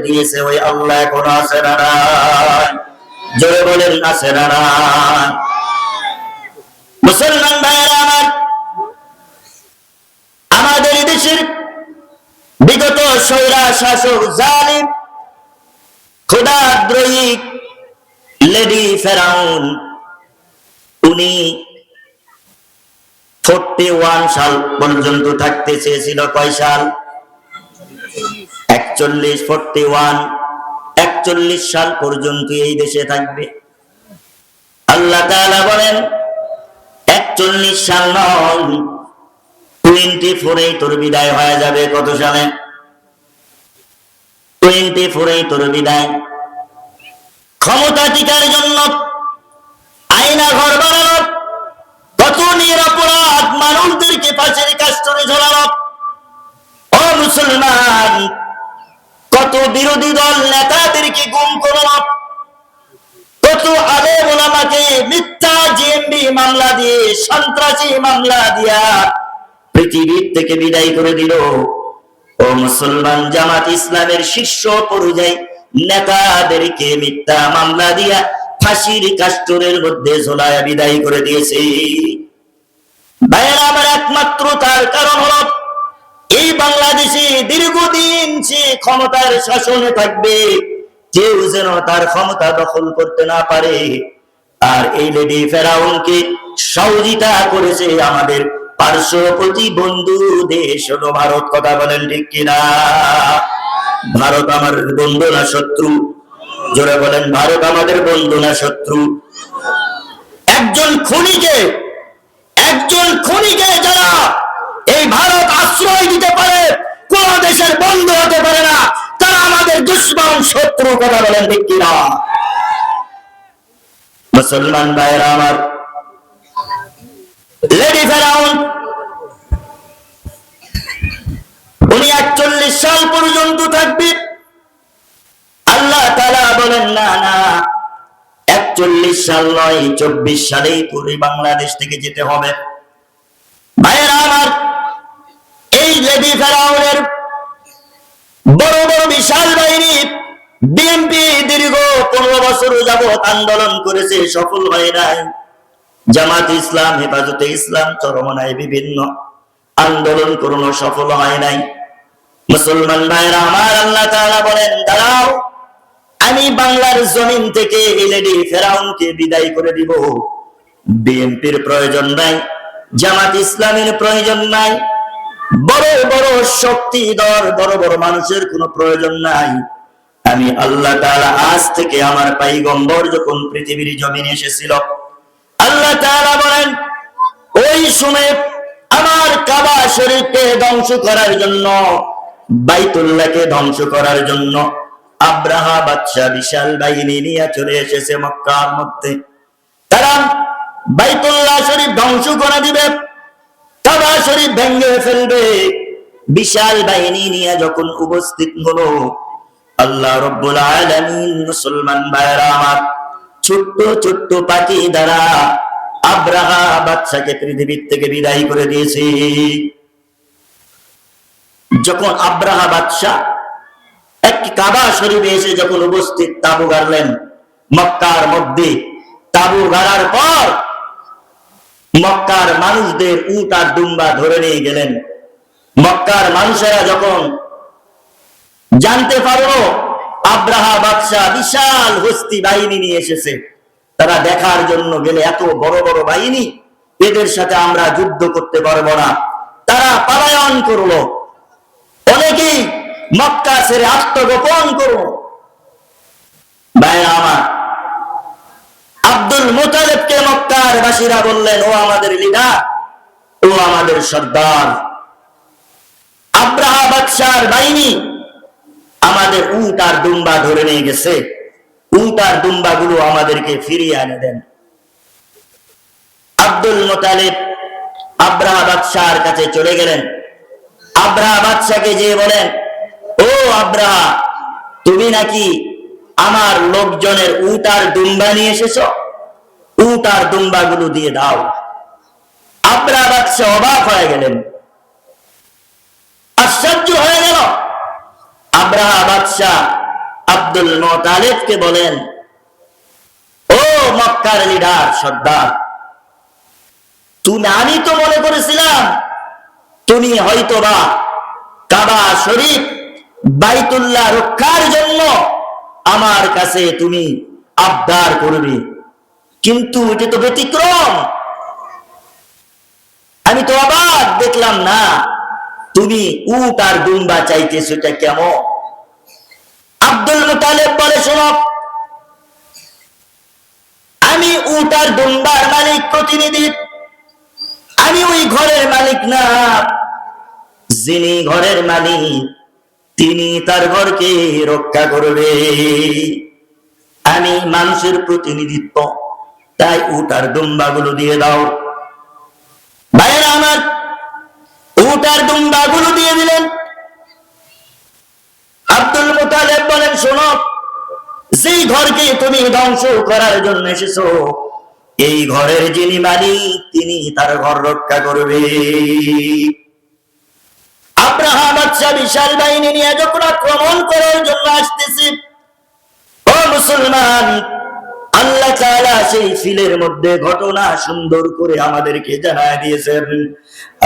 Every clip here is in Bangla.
দিয়েছে ওই আল্লাহ এখন আছে না নাই? জোরে বলেন আছে না নাই? মুসলমান ভাইয়েরা আমার, আমাদের দেশের বিগত স্বৈরা শাসক জালিম খোদাদ্রোহী লেডি ফেরাউন, উনি 41 সাল পর্যন্ত থাকতে চেয়েছিল। কয় সাল? 41 সাল পর্যন্ত এই দেশে থাকবে। আল্লাহ তাআলা বলেন 41 সাল নয়, 24 তোর বিদায় হয়ে যাবে। কত সালে? 24 তোর বিদায়। ক্ষমতা টিকার জন্য আয়না ঘর বানানো, কত নিরপরাধ মানুষদেরকে ফাঁসির কাস্টরে ঝোলানো। ও মুসলমান, কত বিরোধী দল নেতাদেরকে গুম করলো, কত আলেম ওলামাকে মিথ্যা জিএমবি মামলা দিয়ে, সন্ত্রাসী মামলা দিয়া পৃথিবীর থেকে বিদায় করে দিল। ও মুসলমান, জামাত ইসলামের শীর্ষ পর্যায়ে নেতাদেরকে মিথ্যা মামলা দিয়া ফাঁসির কাস্টরের মধ্যে ঝোলায়া বিদায় করে দিয়েছে। ভাইয়েরা আমার, একমাত্র তার কারণ হলো এই বাংলাদেশে দীর্ঘদিন সে ক্ষমতার শাসনে থাকবে, কেউ যেন তার ক্ষমতা দখল করতে না পারে। আর এই লেডি ফেরাউনকে সহযোগিতা করেছে আমাদের পার্শ্ববর্তী বন্ধু দেশ হলো ভারত। কথা বলেন ঠিক কিনা? ভারত আমার বন্ধু না শত্রু? জোরে বলেন, ভারত আমাদের বন্ধু না শত্রু? একজন খুনিকে যারা এই ভারত আশ্রয় দিতে পারে, কোন দেশের বন্ধু হতে পারে না, তারা আমাদের দুশমন, শত্রু। কথা বলেন ঠিক কিনা? মুসলমান ভাইয়েরা আমার, লেডি ফেরাউন উনি 41 সাল পর্যন্ত থাকবে। আল্লাহ তাআলা বলেন না না, 41 সাল নয়, 24 সালেই পুরো বাংলাদেশ থেকে যেতে হবে। ভাইয়েরা আমার, এই লেডি ফেরাউনের বড় বড় বিশাল বাহিনী বিএনপি দীর্ঘ 15 বছর যাবত আন্দোলন করেছে, সফল হয় নাই। জামাত ইসলাম, হেফাজতে ইসলাম, চরমনায় বিভিন্ন আন্দোলন করলো, সফল হয় নাই। মুসলমান ভাইয়েরা আমার, আল্লাহ তাআলা বলেন দাঁড়াও, আমি বাংলার জমিন থেকে এই লেডি ফেরাউনকে বিদায় করে দিব। বিএনপির প্রয়োজন নাই, জামাত ইসলামের প্রয়োজন নাই, বড় বড় শক্তিধর বড় বড় মানুষের কোনো প্রয়োজন নাই। আমি আল্লাহ তাআলা আজ থেকে, আমার পয়গম্বর যখন পৃথিবীর জমিনে এসেছিল, আল্লাহ তাআলা বলেন ওই সময় আমার কাবা শরীফকে ধ্বংস করার জন্য, বাইতুল্লাহকে ধ্বংস করার জন্য আব্রাহা বাদশা বিশাল বাহিনী নিয়ে চলে এসেছে মক্কার মধ্যে। তারা বাইতুল্লাহ শরীফ ধ্বংস করে দিবে, কাবা শরীফ ভেঙে ফেলবে। বিশাল বাহিনী নিয়ে যখন উপস্থিত হলো, আল্লাহ রাব্বুল আলামিন, মুসলমান ভাইরা আমার, ছোট্ট ছোট্ট পাখি দ্বারা আব্রাহা বাদশাকে পৃথিবীর থেকে বিদায় করে দিয়েছে। যখন আব্রাহা বাদশা একটি কাবা শরীফে এসে যখন উপস্থিত, তাবু গাড়লেন মক্কার মধ্যে। তাবু গাড়ার পর মক্কার মানুষদের উট আর দুম্বা ধরে নিয়ে গেলেন। মক্কার মানুষেরা যখন জানতে পারলো আব্রাহা বাদশা বিশাল হস্তি বাহিনী নিয়ে এসেছে, তারা দেখার জন্য গেলে, এত বড় বড় বাহিনী, এদের সাথে আমরা যুদ্ধ করতে পারবো না, তারা পলায়ন করলো। অনেকেই মক্কা ছেড়ে আত্মগোপন করলো। ভাইরা আমার, আব্দুল মুতালিবকে মক্কার বাসীরা বললেন, ও আমাদের লিডার, ও আমাদের সর্দার, আব্রাহা বাদশার বাহিনী আমাদের উট আর দুম্বা ধরে নিয়ে গেছে, উট আর দুম্বা গুলো আমাদেরকে ফিরিয়ে এনে দেন। আব্দুল মুতালিব আব্রাহা বাদশার কাছে চলে গেলেন। আব্রাহা বাদশাকে যে বলেন, ও আব্রাহা, তুমি নাকি আমার লোকজনের উট আর দুম্বা নিয়ে এসেছো, উট আর দুম্বা গুলো দিয়ে দাও। আব্রাহা বাদশা অবাক হয়ে গেলেন, আশ্চর্য হয়ে গেল। আব্রাহা বাদশা আব্দুল মুত্তালিবকে বলেন, ও মক্কার লিডার সর্দার, আমি তো মনে করেছিলাম তুমি হয়তোবা কাবা শরীফ বাইতুল্লাহ রক্ষার জন্য আমার কাছে তুমি আবদার করবে, কিন্তু এটা তো ব্যতিক্রম। আমি তো অবাক দেখলাম, না তুমি উট আর দুম্বা চাইতেছো, এটা কেমন? আব্দুল মুত্তালিব বলে, শোনো, আমি উট আর দুম্বার মালিক প্রতিনিধি, আমি ওই ঘরের মালিক না। যিনি ঘরের মালিক তিনি তার ঘরকে রক্ষা করবে। আমি মানুষের প্রতিনিধিত্ব, তাই উট আর দুম্বা গুলো দিয়ে দাও। ভাইয়েরা আমার, উট আর দুম্বা গুলো দিয়ে দিলেন। আব্দুল মুত্তালিব বলেন, শোনো, যেই ঘরকে তুমি ধ্বংস করার জন্য এসেছো, এই ঘরের যিনি মালিক তিনি তার ঘর রক্ষা করবে। আব্রাহা বাদশা বিশাল বাহিনী নিয়ে যখন আক্রমণ করার জন্য আসতেছে, ও মুসলমান, আল্লাহ তাআলা সেই ফিলের মধ্যে ঘটনা সুন্দর করে আমাদেরকে জানায় দিয়েছেন।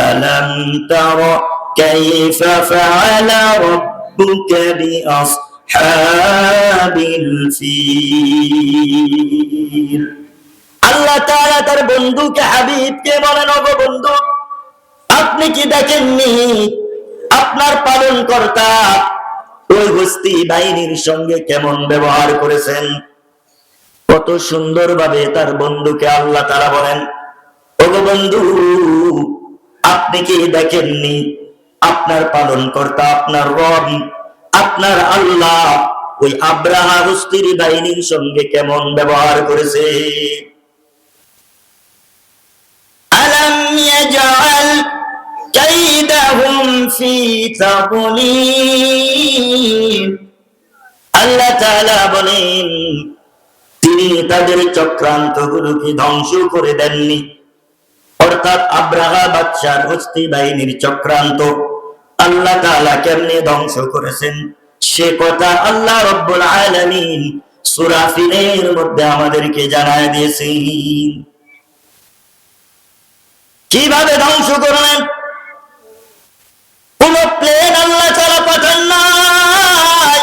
আলাম তারা কাইফা ফাআলা রাব্বুকা বিআসহাবিল ফিল। আল্লাহ তাআলা তার বন্ধুকে হাবিবকে বলেন, ওগো বন্ধু, আপনি কি দেখেননি আপনার পালন কর্তা ওই হস্তি বাহিনীর সঙ্গে কেমন ব্যবহার করেছেন? কত সুন্দর ভাবে তার বন্ধুকে আল্লাহ তাআলা বলেন, ওগো বন্ধু, আপনি কি দেখেননি আপনার পালন কর্তা, আপনার রব, আপনার আল্লাহ ওই আব্রাহা হস্তির বাহিনীর সঙ্গে কেমন ব্যবহার করেছে? আলাম ইয়াজআল কাইদাহুম ফি তাদলিল। আল্লাহ তাআলা বলেন, তিনি তাদের চক্রান্তগুলোকে ধ্বংস করে দেননি। অর্থাৎ আব্রাহা বাদশার হস্তি বাহিনীর চক্রান্ত আল্লাহ তাআলা কেমনে ধ্বংস করেছেন সে কথা আল্লাহ রাব্বুল আলামিন সূরা ফিলের মধ্যে আমাদেরকে জানায় দিয়েছেন। কিভাবে ধ্বংস করলেন? কোন প্লেন আল্লাহ তাআলা পাঠান নাই।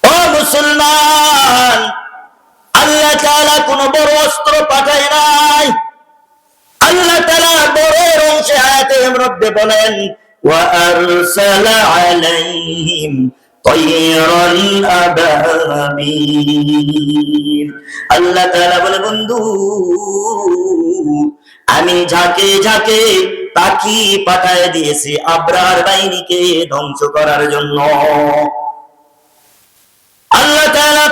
ও মুসলমান, আল্লাহ তাআলা কোন বড় অস্ত্র পাঠায় নাই। আল্লাহ তাআলা বড়ের অংশে আয়াতের মধ্যে বলেন, ওয়া আরসালা আলাইহিম তায়রান আবাবিল। আল্লাহ তাআলা বলে, বন্ধু, আমি ঝাঁকে ঝাঁকে পাখি পাঠায় দিয়েছি আব্রাহার বাহিনীকে ধ্বংস করার জন্য। আল্লাহ তাআলা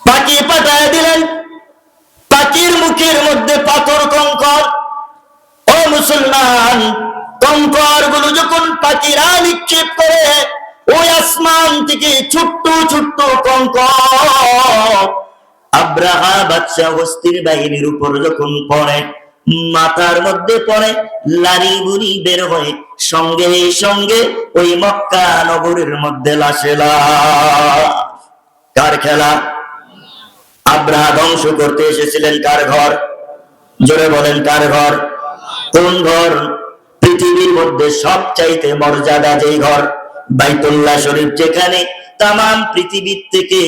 পাখি পাঠায় দিলেন, পাখির মুখের মধ্যে পাথর কঙ্কর। ও মুসলমান, কঙ্কর গুলো যখন পাখিরা নিক্ষেপ করে, ওই আসমান থেকে ছোট্ট ছোট্ট কঙ্কর আব্রাহা বাদশা হস্তির বাহিনীর উপর যখন পড়ে, মাথার মধ্যে পড়ে, লারি বুড়ি বের হয়ে সঙ্গে সঙ্গে ওই মক্কা নগরের মধ্যে লাশে লাশ। কার খেলা? আব্রাহা ধ্বংস করতে এসেছিলেন কার ঘর? জোরে বলেন, কার ঘর? কোন ঘর? পৃথিবীর মধ্যে সবচাইতে মর্যাদা যেই ঘর, বাইতুল্লাহ শরীফ, যেখানে তামাম পৃথিবীর থেকে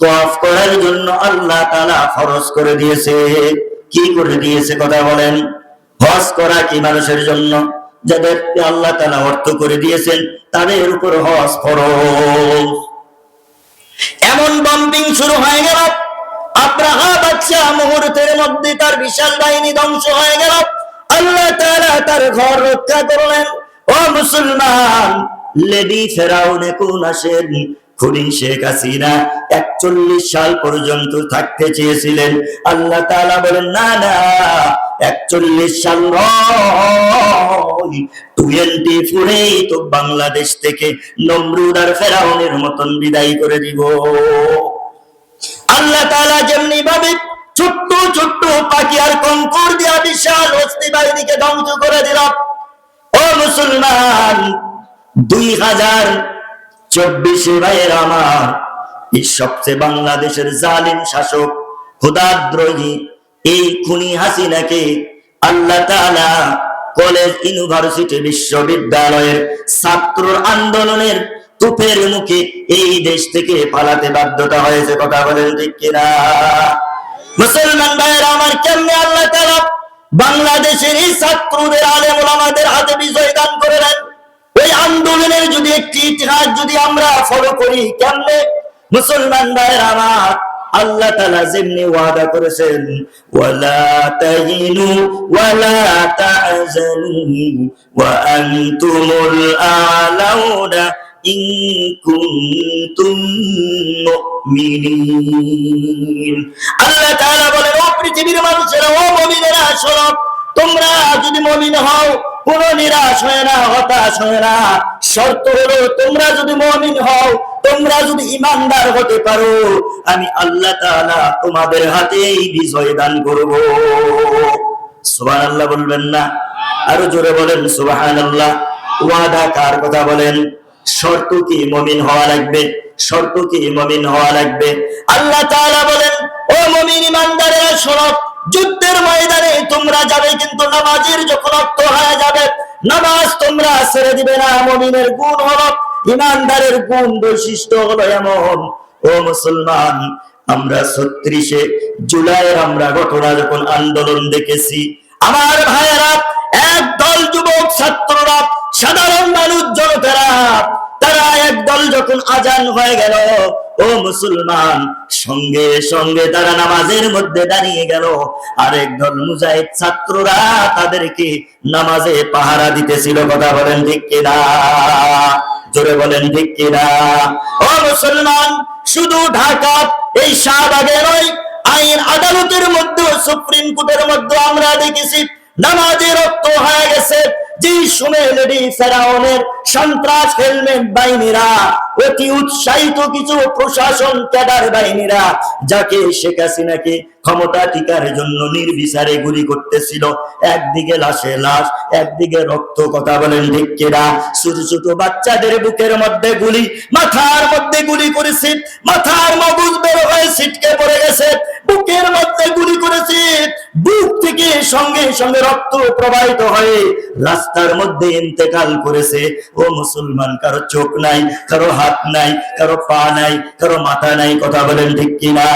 তওয়াফ করার জন্য আল্লাহ তাআলা ফরজ করে দিয়েছে। কি করে দিয়েছে কথা বলেন? হজ করা কি মানুষের জন্য? যাদেরকে আল্লাহ তাআলা অর্থ করে দিয়েছেন তাদের উপর হজ ফরজ। এমন বম্বিং শুরু হয়ে গেল, আব্রাহা বাদশা মুহূর্তের মধ্যে তার বিশাল বাহিনী ধ্বংস হয়ে গেল। আল্লাহ তাআলা তার ঘর রক্ষা করলেন। ও মুসলমান, লেডি ফেরাউনে কোন আসেন, খুনি শেখ হাসিনা 41 সাল পর্যন্ত থাকতে চেয়েছিলেন। আল্লাহ তাআলা বলেন, না না, 41 সাল নয়, 24-এই তো বাংলাদেশ থেকে নমরুদ আর ফেরাউনের মতন বিদায় করে দিব। আল্লাহ তাআলা যেমনি ভাবে ছোট্ট ছোট্ট পাখি আর কঙ্কর দিয়া বিশাল হস্তি বাহিনীকে ধ্বংস করে দিল। ও মুসলমান, 24 ভাইয়ের আমার, এই সবচেয়ে বাংলাদেশের জালিম শাসক খোদাদ্রোহী এই খুনি হাসিনাকে আল্লাহ তাআলা কলেজ, ইউনিভার্সিটি, বিশ্ববিদ্যালয়ের ছাত্র আন্দোলনের তুপের মুখে এই দেশ থেকে পালাতে বাধ্যতা হয়েছে। কথা বলেন ঠিক কিনা? মুসলমান ভাইয়েরা আমার, কেমনে আল্লাহ তাআলা বাংলাদেশের এই ছাত্রদের, আলেম ওলামাদের হাতে বিজয় দান করলেন? ওই আন্দোলনের যদি একটি ইতিহাস যদি আমরা ফলো করি, কেমনে? মুসলমান ভাইয়েরা আমার, আল্লাহ তাআলা যেমনি ওয়াদা করেছেন, ওয়ালা তাহিনু ওয়ালা তাহজানু ওয়া আনতুমুল আলাউনা ইন কুনতুম মুমিনিন। আল্লাহ তাআলা বলেন, ও পৃথিবীর মানুষেরা, ও মুমিনেরা, শোনো, তোমরা যদি মুমিন হও, কোন নিরাশ হয় না, হতাশ হয় না। শর্ত হলো, তোমরা যদি মুমিন হও, তোমরা যদি ইমানদার হতে পারো, আমি আল্লাহ তাআলা তোমাদের হাতেই বিজয় দান করব। সুবহানাল্লাহ বলবেন না? আরো জোরে বলেন সুবহানাল্লাহ। ওয়াদা কার কথা বলেন? শর্ত কি? মুমিন হওয়া লাগবে। শর্ত কি? মুমিন হওয়া লাগবে। আল্লাহ তাআলা বলেন, ও মুমিন ইমানদারেরা শোনো, যুদ্ধের ময়দানে তোমরা যাবে, কিন্তু নামাজের যখন অর্থ হয়ে যাবে, নামাজ তোমরা ছেড়ে দিবে না। মুমিনের গুণ হলো, ইমানদারের গুণ বৈশিষ্ট্য হলো এমন। ও মুসলমান, আমরা 36 জুলাইয়ের আমরা ঘটনা যখন আন্দোলন দেখেছি, আমার ভাইয়েরা, একদল যুবক ছাত্ররা, সাধারণ মানুষ, জনতারা, তারা একদল যখন আজান হয়ে গেল, ও মুসলমান, সঙ্গে সঙ্গে তারা নামাজের মধ্যে দাঁড়িয়ে গেল। আর একদল মুজাহিদ ছাত্ররা তাদেরকে নামাজে পাহারা দিতেছিল। কথা বলেন ঠিক কিনা? জোরে বলেন ঠিক কিনা? ও মুসলমান, শুধু ঢাকা এই শাহবাগে নয়, আইন আদালতের মধ্যে, সুপ্রিম কোর্টের মধ্যে আমরা দেখেছি নামাজের রক্ত হয়ে গেছে। যে সময় লেডি ফেরাউনের সন্ত্রাস হেলমেট বাহিনীরা, অতি উৎসাহিত কিছু প্রশাসন ক্যাডার বাহিনীরা, যাকে শেখ হাসিনাকে ক্ষমতা টিকার জন্য নির্বিচারে গুলি করতেছিল, একদিকে লাশে লাশ, একদিকে রক্ত। কথা বলেন ঠিক কিনা? ছোট ছোট বাচ্চাদের বুকের মধ্যে গুলি, মাথার মধ্যে গুলি করেছে, মাথার মগজ বের হয়ে ছিটকে পড়ে গেছে, বুকের মধ্যে গুলি করেছে, বুক থেকে সঙ্গে সঙ্গে রক্ত প্রবাহিত হয়ে রাস্তার মধ্যে ইন্তেকাল করেছে। ও মুসলমান, কারো চোখ নাই, কারো হাত নাই, কারো পা নাই, কারো মাথা নাই। কথা বলেন ঠিক কিনা?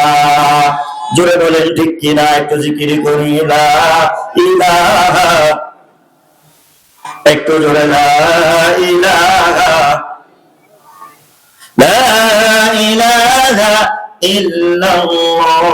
জোরে বলেন ঠিক কিনা? একটু জিকির করি লা ইলাহা, একটু জোরে লা ইলাহা, লা ইলাহা ইল্লাল্লাহ।